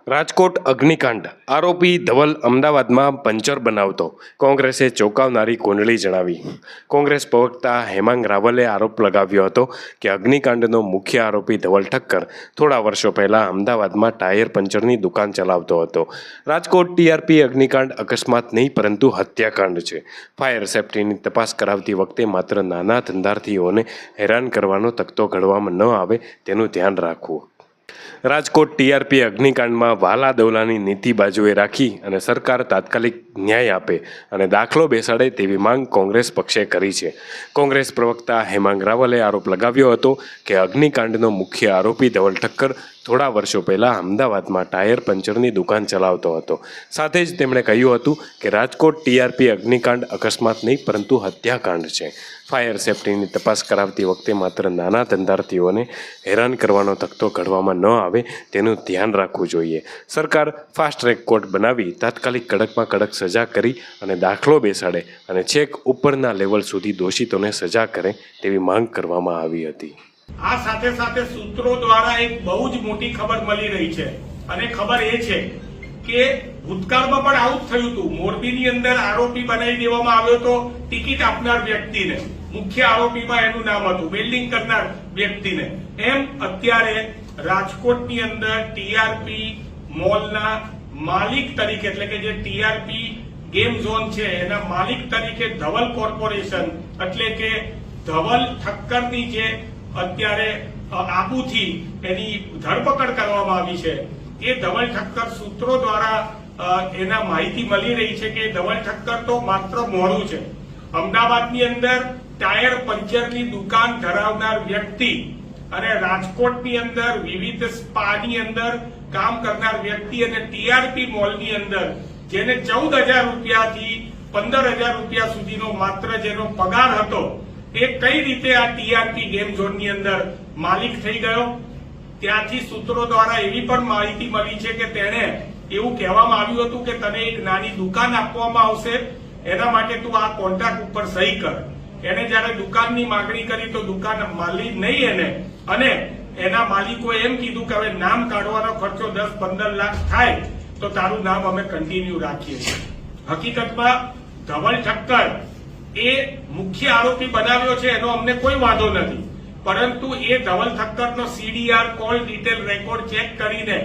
રાજકોટ અગ્નિકાંડ આરોપી ધવલ અમદાવાદમાં પંચર બનાવતો કોંગ્રેસે ચોંકાવનારી કુંડળી જણાવી। કોંગ્રેસ પ્રવક્તા હેમાંગ રાવલે આરોપ લગાવ્યો હતો કે અગ્નિકાંડનો મુખ્ય આરોપી ધવલ ઠક્કર થોડા વર્ષો પહેલા અમદાવાદમાં ટાયર પંચરની દુકાન ચલાવતો હતો। રાજકોટ ટીઆરપી અગ્નિકાંડ અકસ્માત નહીં પરંતુ હત્યાકાંડ છે। ફાયર સેફ્ટીની તપાસ કરાવતી વખતે માત્ર નાના ધંધાર્થીઓને હેરાન કરવાનો તકતો ઘડવામાં ન આવે તેનું ધ્યાન રાખવું। રાજકોટ ટીઆરપી અગ્નિકાંડમાં વાલા દવલાની નીતિ બાજુએ રાખી અને સરકાર તાત્કાલિક ન્યાય આપે અને દાખલો બેસાડે તેવી માંગ કોંગ્રેસ પક્ષે કરી છે। કોંગ્રેસ પ્રવક્તા હેમાંગ રાવલે આરોપ લગાવ્યો હતો કે અગ્નિકાંડનો મુખ્ય આરોપી ધવલ ઠક્કર થોડા વર્ષો પહેલા અમદાવાદમાં ટાયર પંચરની દુકાન ચલાવતો હતો। સાથે જ તેમણે કહ્યું હતું કે રાજકોટ ટીઆરપી અગ્નિકાંડ અકસ્માત નહીં પરંતુ હત્યાકાંડ છે। ફાયર સેફ્ટીની તપાસ કરાવતી વખતે માત્ર નાના ધંધાર્થીઓને હેરાન કરવાનો તકતો ઘડવામાં ન આવે તેનું ધ્યાન રાખવું જોઈએ। સરકાર ફાસ્ટ ટ્રેક કોર્ટ બનાવી તાત્કાલિક કડકમાં કડક સજા કરી અને દાખલો બેસાડે અને છેક ઉપરના લેવલ સુધી દોષિતોને સજા કરે તેવી માંગ કરવામાં આવી હતી। આ સાથે સાથે સૂત્રો દ્વારા એક બહુ જ મોટી ખબર મળી રહી છે અને ખબર એ છે કે ભૂતકાળમાં પણ આવું જ થયું હતું। મોરબીની અંદર આરોપી બનાવી દેવામાં આવ્યો હતો ટિકિટ આપનાર વ્યક્તિને, મુખ્ય આરોપીમાં એનું નામ હતું, વેલ્ડિંગ કરનાર વ્યક્તિને। એમ અત્યારે રાજકોટની અંદર ટીઆરપી મોલના માલિક તરીકે એટલે કે જે ટીઆરપી ગેમ ઝોન છે એના માલિક તરીકે ધવલ કોર્પોરેશન એટલે કે ધવલ ઠક્કરની જે અત્યારે આબુથી એની ધરપકડ કરવામાં આવી છે। એ ધવલ ઠક્કર સૂત્રો દ્વારા એના માહિતી મળી રહી છે કે ધવલ ઠક્કર તો માત્ર મોડું છે। અમદાવાદની અંદર ટાયર પંચરની દુકાન ધરાવનાર વ્યક્તિ અને રાજકોટની અંદર વિવિધ સ્પાની અંદર કામ કરનાર વ્યક્તિ અને ટીઆરપી મોલની અંદર જેને 14,000 રૂપિયાથી 15,000 રૂપિયા સુધીનો માત્ર જેનો પગાર હતો એ કઈ રીતે આ ટીઆરપી ગેમ ઝોનની અંદર માલિક થઈ ગયો। ત્યાંથી સૂત્રો દ્વારા એવી પણ માહિતી મળી છે કે તેને એવું કહેવામાં આવ્યું હતું કે તને એક નાની દુકાન આપવામાં આવશે, એના માટે તું આ કોન્ટ્રાક્ટ ઉપર સહી કર। એને જયારે દુકાનની માંગણી કરી તો દુકાન માલી નહીં એને, અને એના માલિકોએ એમ કીધું કે હવે નામ કાઢવાનો ખર્ચો 10-15 લાખ થાય તો તારું નામ અમે કન્ટિન્યુ રાખીએ છીએ। હકીકતમાં ધવલ ઠક્કર એ મુખ્ય આરોપી બનાવ્યો છે એનો અમને કોઈ વાંધો નથી, પરંતુ એ ધવલ ઠક્કરનો CDR call detail record check કરીને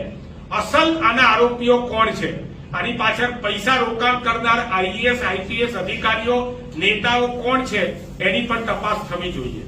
અસલ આના આરોપીઓ કોણ છે, આની પાછળ પૈસા રોકાણ કરનાર આઈએએસ આઈપીએસ અધિકારીઓ નેતાઓ કોણ છે એની પણ તપાસ થવી જોઈએ।